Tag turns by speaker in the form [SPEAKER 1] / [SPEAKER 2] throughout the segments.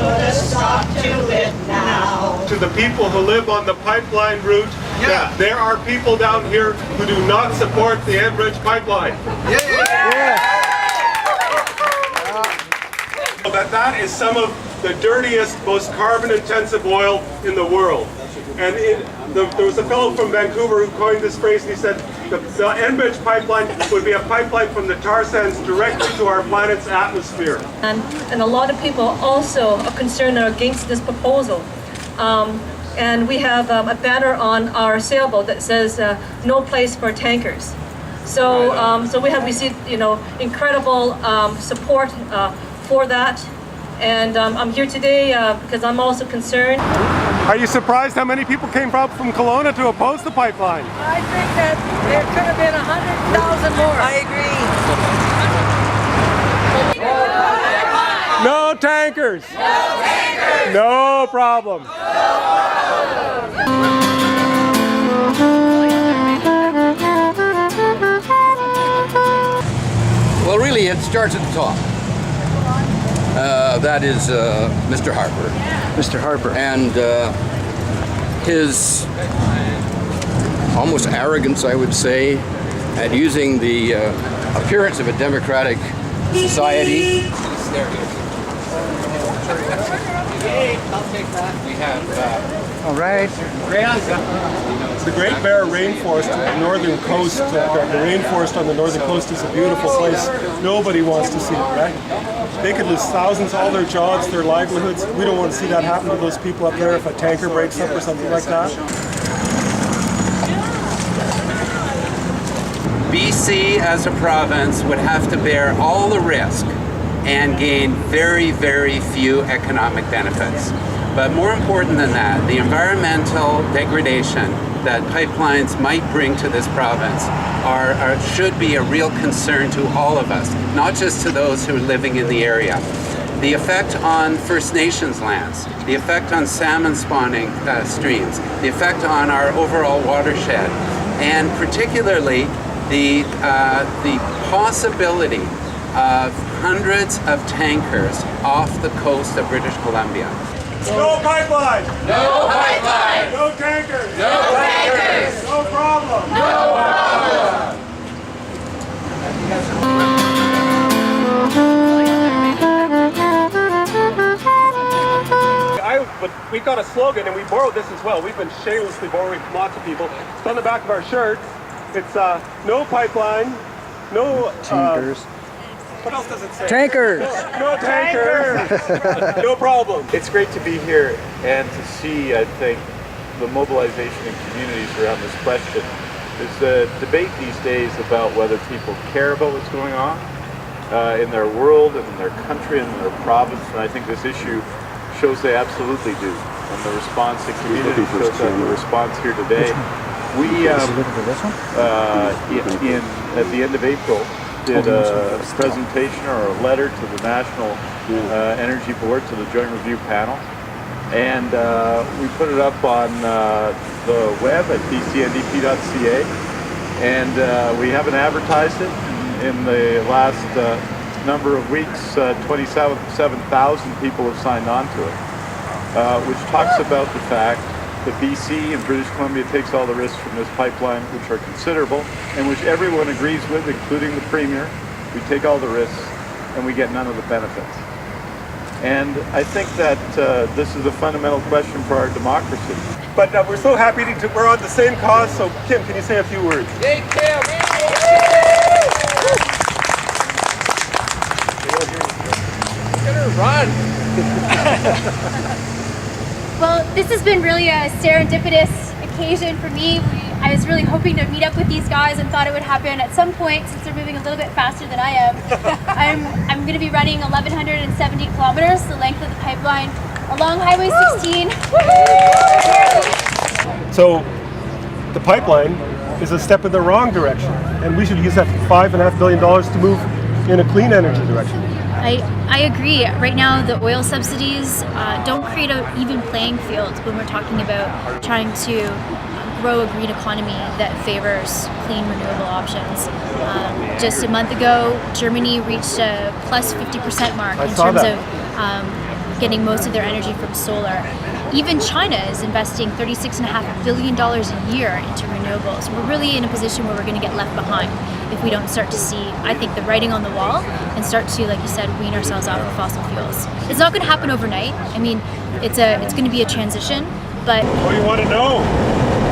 [SPEAKER 1] Put a stop to it now.
[SPEAKER 2] To the people who live on the pipeline route, yeah, there are people down here who do not support the Enbridge pipeline. That is some of the dirtiest, most carbon-intensive oil in the world. And there was a fellow from Vancouver who coined this phrase, and he said the Enbridge pipeline would be a pipeline from the tar sands directly to our planet's atmosphere.
[SPEAKER 3] And a lot of people also are concerned or against this proposal. And we have a banner on our sailboat that says "No place for tankers." So, so we have received, incredible support for that. And I'm here today because I'm also concerned.
[SPEAKER 2] Are you surprised how many people came from Kelowna to oppose the pipeline?
[SPEAKER 4] I think that there could have been 100,000 more. I agree.
[SPEAKER 2] No tankers! No tankers! No problem!
[SPEAKER 5] Well, really, it starts at the top. That is Mr. Harper.
[SPEAKER 6] Mr. Harper.
[SPEAKER 5] And his almost arrogance, I would say, at using the appearance of a democratic society.
[SPEAKER 7] I'll take that. We have
[SPEAKER 6] all right.
[SPEAKER 2] The Great Bear Rainforest on the northern coast, the rainforest on the northern coast is a beautiful place. Nobody wants to see it, right? They could lose thousands, all their jobs, their livelihoods. We don't want to see that happen to those people up there if a tanker breaks up or something like that.
[SPEAKER 7] BC as a province would have to bear all the risk and gain very, very few economic benefits. But more important than that, the environmental degradation that pipelines might bring to this province should be a real concern to all of us, not just to those who are living in the area. The effect on First Nations lands, the effect on salmon spawning streams, the effect on our overall watershed, and particularly the possibility of hundreds of tankers off the coast of British Columbia.
[SPEAKER 2] No pipeline!
[SPEAKER 1] No pipeline!
[SPEAKER 2] No tankers!
[SPEAKER 1] No tankers!
[SPEAKER 2] No problem!
[SPEAKER 1] No problem!
[SPEAKER 2] But we got a slogan, and we borrowed this as well. We've been shamelessly borrowing from lots of people. It's on the back of our shirts. It's no pipeline, no
[SPEAKER 6] tankers.
[SPEAKER 2] What else does it say?
[SPEAKER 6] Tankers!
[SPEAKER 2] No tankers! No problem.
[SPEAKER 8] It's great to be here and to see, I think, the mobilization in communities around this question. There's a debate these days about whether people care about what's going on in their world and in their country and in their province, and I think this issue shows they absolutely do. And the response in community shows that the response here today. We, at the end of April, did a presentation or a letter to the National Energy Board, to the Joint Review Panel, and we put it up on the web at bcndp.ca, and we haven't advertised it. In the last number of weeks, 27,000 people have signed on to it, which talks about the fact that BC and British Columbia takes all the risks from this pipeline, which are considerable, and which everyone agrees with, including the Premier. We take all the risks, and we get none of the benefits. And I think that this is a fundamental question for our democracy.
[SPEAKER 2] But we're so happy we're on the same cause, so Kim, can you say a few words?
[SPEAKER 7] Hey, Kim! Look at her run!
[SPEAKER 9] Well, this has been really a serendipitous occasion for me. I was really hoping to meet up with these guys and thought it would happen at some point, since they're moving a little bit faster than I am. I'm going to be running 1,170 kilometers, the length of the pipeline, along Highway 16.
[SPEAKER 2] So the pipeline is a step in the wrong direction, and we should use that $5.5 billion to move in a clean energy direction.
[SPEAKER 10] I agree. Right now, the oil subsidies don't create an even playing field when we're talking about trying to grow a green economy that favors clean, renewable options. Just a month ago, Germany reached a plus 50% mark in terms of getting most of their energy from solar. Even China is investing $36.5 billion a year into renewables. We're really in a position where we're going to get left behind if we don't start to see, I think, the writing on the wall and start to, like you said, wean ourselves off of fossil fuels. It's not going to happen overnight. I mean, it's going to be a transition, but...
[SPEAKER 2] What do you want to know?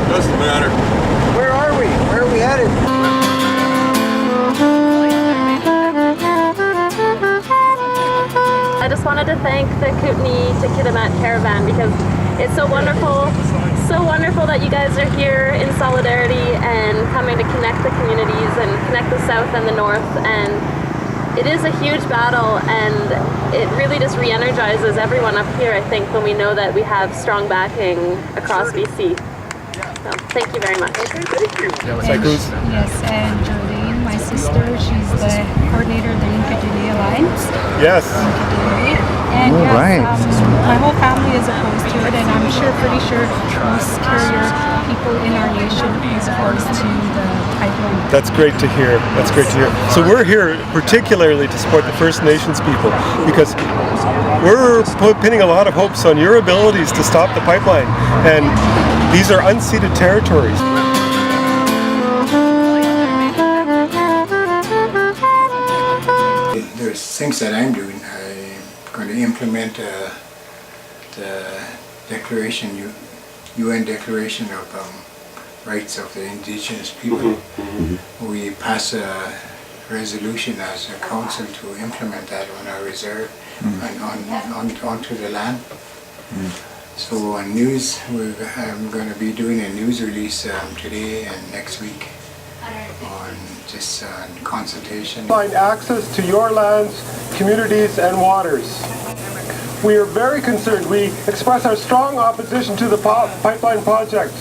[SPEAKER 5] Doesn't matter.
[SPEAKER 6] Where are we? Where are we headed?
[SPEAKER 11] I just wanted to thank the Kootenay to Kitimat Caravan because it's so wonderful that you guys are here in solidarity and coming to connect the communities and connect the South and the North. And it is a huge battle, and it really just re-energizes everyone up here, I think, when we know that we have strong backing across BC. So, thank you very much.
[SPEAKER 2] Thank you.
[SPEAKER 12] Yes, and Jolene, my sister, she's the coordinator of the Kootenay Alliance.
[SPEAKER 2] Yes.
[SPEAKER 12] And yes, my whole family is opposed to it, and I'm pretty sure most carrier people in our nation is opposed to the pipeline.
[SPEAKER 2] That's great to hear. That's great to hear. So we're here particularly to support the First Nations people because we're pinning a lot of hopes on your abilities to stop the pipeline, and these are unceded territories.
[SPEAKER 13] There's things that I'm doing. I'm going to implement the declaration, UN Declaration of Rights of the Indigenous People. We pass a resolution as a council to implement that on our reserve and onto the land. So on news, I'm going to be doing a news release today and next week on just consultation.
[SPEAKER 2] Find access to your lands, communities, and waters. We are very concerned. We express our strong opposition to the pipeline project.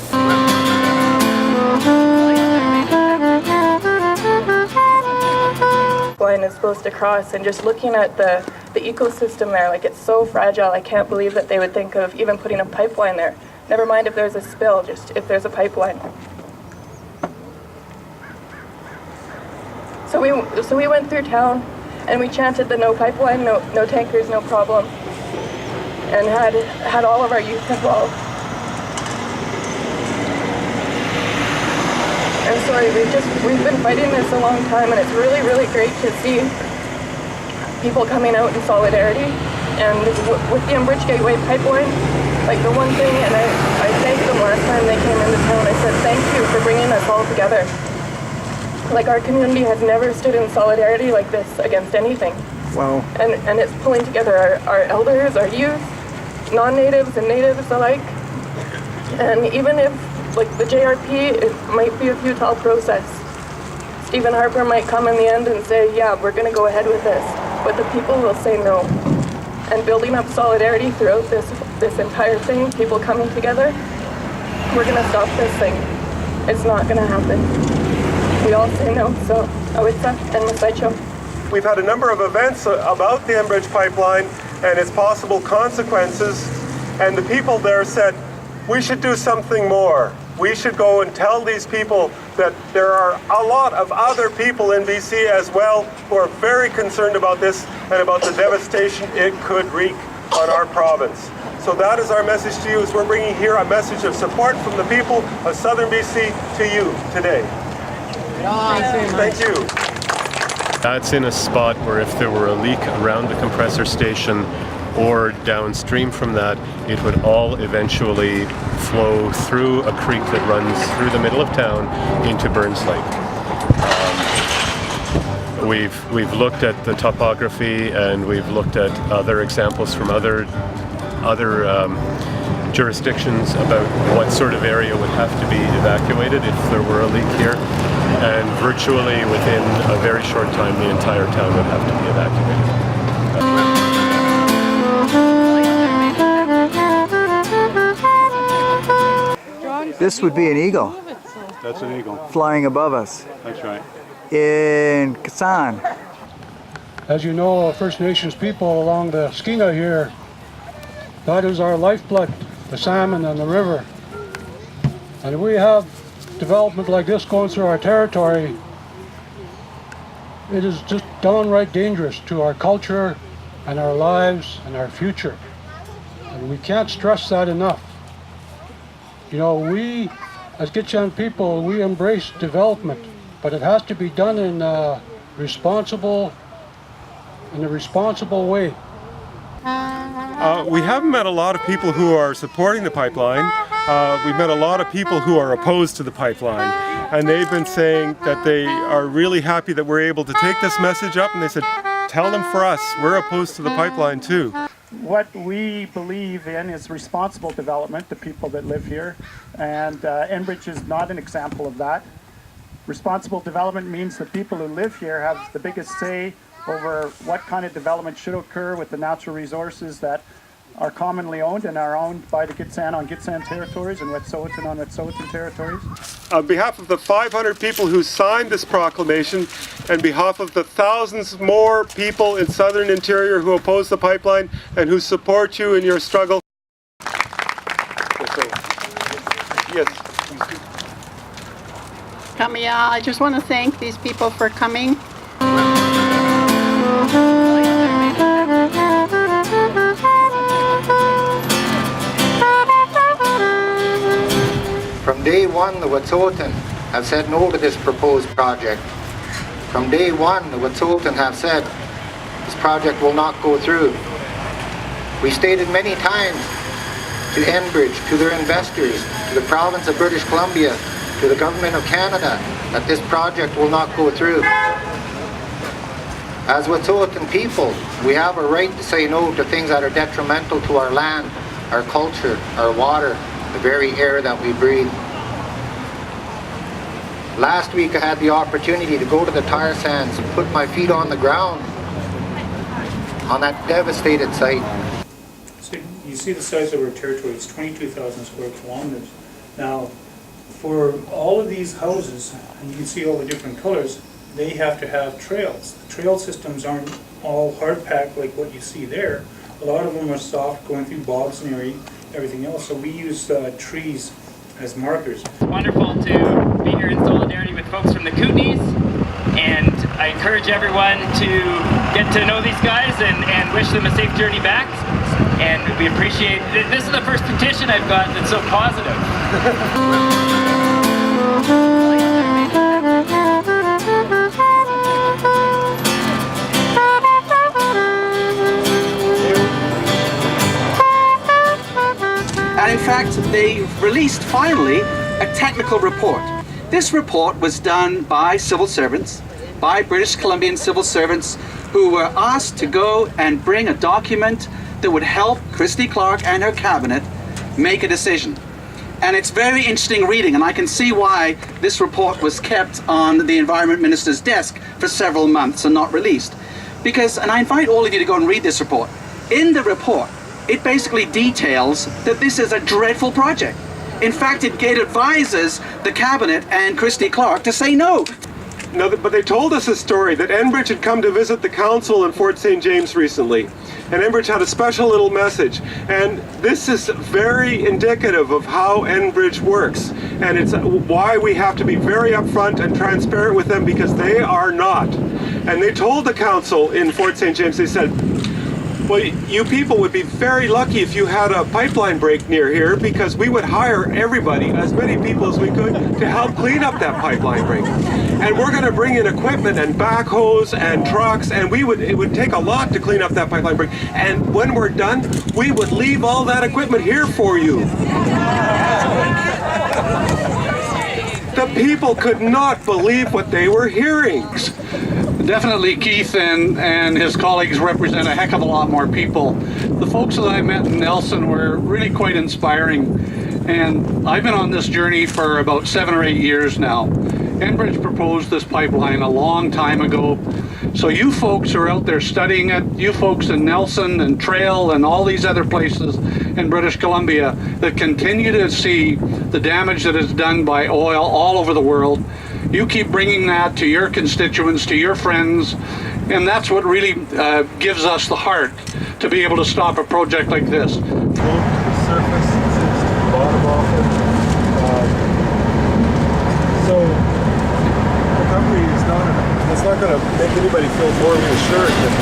[SPEAKER 14] Pipeline is supposed to cross, and just looking at the ecosystem there, like it's so fragile. I can't believe that they would think of even putting a pipeline there. Never mind if there's a spill, just if there's a pipeline. So we went through town and we chanted the no pipeline, no tankers, no problem, and had all of our youth involved. I'm sorry, we've been fighting this a long time, and it's really, really great to see people coming out in solidarity. And with the Enbridge Gateway pipeline, like the one thing, and I thanked them last time they came into town, I said thank you for bringing us all together. Like our community has never stood in solidarity like this against anything.
[SPEAKER 6] Wow.
[SPEAKER 14] And it's pulling together our elders, our youth, non-natives and natives alike. And even if, like the JRP, it might be a futile process. Stephen Harper might come in the end and say, yeah, we're going to go ahead with this. But the people will say no. And building up solidarity throughout this entire thing, people coming together, we're going to stop this thing. It's not going to happen. We all say no, so Awitsa and Masaicho.
[SPEAKER 2] We've had a number of events about the Enbridge pipeline and its possible consequences, and the people there said, we should do something more. We should go and tell these people that there are a lot of other people in BC as well who are very concerned about this and about the devastation it could wreak on our province. So that is our message to you, as we're bringing here a message of support from the people of Southern BC to you today. Thank you. That's in a spot where if there were a leak around the compressor station or downstream from that, it would all eventually flow through a creek that runs through the middle of town into Burns Lake. We've looked at the topography, and we've looked at other examples from other jurisdictions about what sort of area would have to be evacuated if there were a leak here. And virtually within a very short time, the entire town would have to be evacuated.
[SPEAKER 6] This would be an eagle.
[SPEAKER 2] That's an eagle.
[SPEAKER 6] Flying above us.
[SPEAKER 2] That's right.
[SPEAKER 6] In Kasan.
[SPEAKER 15] As you know, First Nations people along the Skinga here, that is our lifeblood, the salmon and the river. And if we have development like this going through our territory, it is just downright dangerous to our culture and our lives and our future. And we can't stress that enough. You know, we, as Gitxsan people, we embrace development, but it has to be done in a responsible way.
[SPEAKER 2] We haven't met a lot of people who are supporting the pipeline. We've met a lot of people who are opposed to the pipeline, and they've been saying that they are really happy that we're able to take this message up, and they said, tell them for us, we're opposed to the pipeline too.
[SPEAKER 16] What we believe in is responsible development, the people that live here, and Enbridge is not an example of that. Responsible development means the people who live here have the biggest say over what kind of development should occur with the natural resources that are commonly owned and are owned by the Gitxsan on Gitxsan territories and Wet'suwet'en on Wet'suwet'en territories.
[SPEAKER 2] On behalf of the 500 people who signed this proclamation, and behalf of the thousands more people in Southern Interior who oppose the pipeline and who support you in your struggle. Yes.
[SPEAKER 17] Kamia, I just want to thank these people for coming.
[SPEAKER 18] From day one, the Wet'suwet'en have said no to this proposed project. From day one, the Wet'suwet'en have said this project will not go through. We stated many times to Enbridge, to their investors, to the province of British Columbia, to the government of Canada, that this project will not go through. As Wet'suwet'en people, we have a right to say no to things that are detrimental to our land, our culture, our water, the very air that we breathe. Last week I had the opportunity to go to the tar sands, put my feet on the ground on that devastated site.
[SPEAKER 19] So you see the size of our territory, it's 22,000 square kilometers. Now, for all of these houses, and you can see all the different colors, they have to have trails. The trail systems aren't all hard packed like what you see there. A lot of them are soft, going through bogs and everything else, so we use trees as markers.
[SPEAKER 20] It's wonderful to be here in solidarity with folks from the Kootenays, and I encourage everyone to get to know these guys and wish them a safe journey back. And we appreciate, this is the first petition I've got that's so positive.
[SPEAKER 21] And in fact, they released finally a technical report. This report was done by civil servants, by British Columbian civil servants who were asked to go and bring a document that would help Christy Clark and her cabinet make a decision. And it's very interesting reading, and I can see why this report was kept on the Environment Minister's desk for several months and not released. Because, and I invite all of you to go and read this report. In the report, it basically details that this is a dreadful project. In fact, it advises the cabinet and Christy Clark to say no.
[SPEAKER 2] No, but they told us a story that Enbridge had come to visit the council in Fort St. James recently. And Enbridge had a special little message. And this is very indicative of how Enbridge works. And it's why we have to be very upfront and transparent with them, because they are not. And they told the council in Fort St. James, they said, well, you people would be very lucky if you had a pipeline break near here, because we would hire everybody, as many people as we could, to help clean up that pipeline break. And we're going to bring in equipment and backhoes and trucks, and it would take a lot to clean up that pipeline break. And when we're done, we would leave all that equipment here for you. The people could not believe what they were hearing.
[SPEAKER 22] Definitely Keith and his colleagues represent a heck of a lot more people. The folks that I met in Nelson were really quite inspiring, and I've been on this journey for about 7 or 8 years now. Enbridge proposed this pipeline a long time ago, so you folks are out there studying it, you folks in Nelson and Trail and all these other places in British Columbia that continue to see the damage that is done by oil all over the world. You keep bringing that to your constituents, to your friends, and that's what really gives us the heart to be able to stop a project like this.
[SPEAKER 2] To the surface, to the bottom off it. So recovery is not going to make anybody feel more reassured that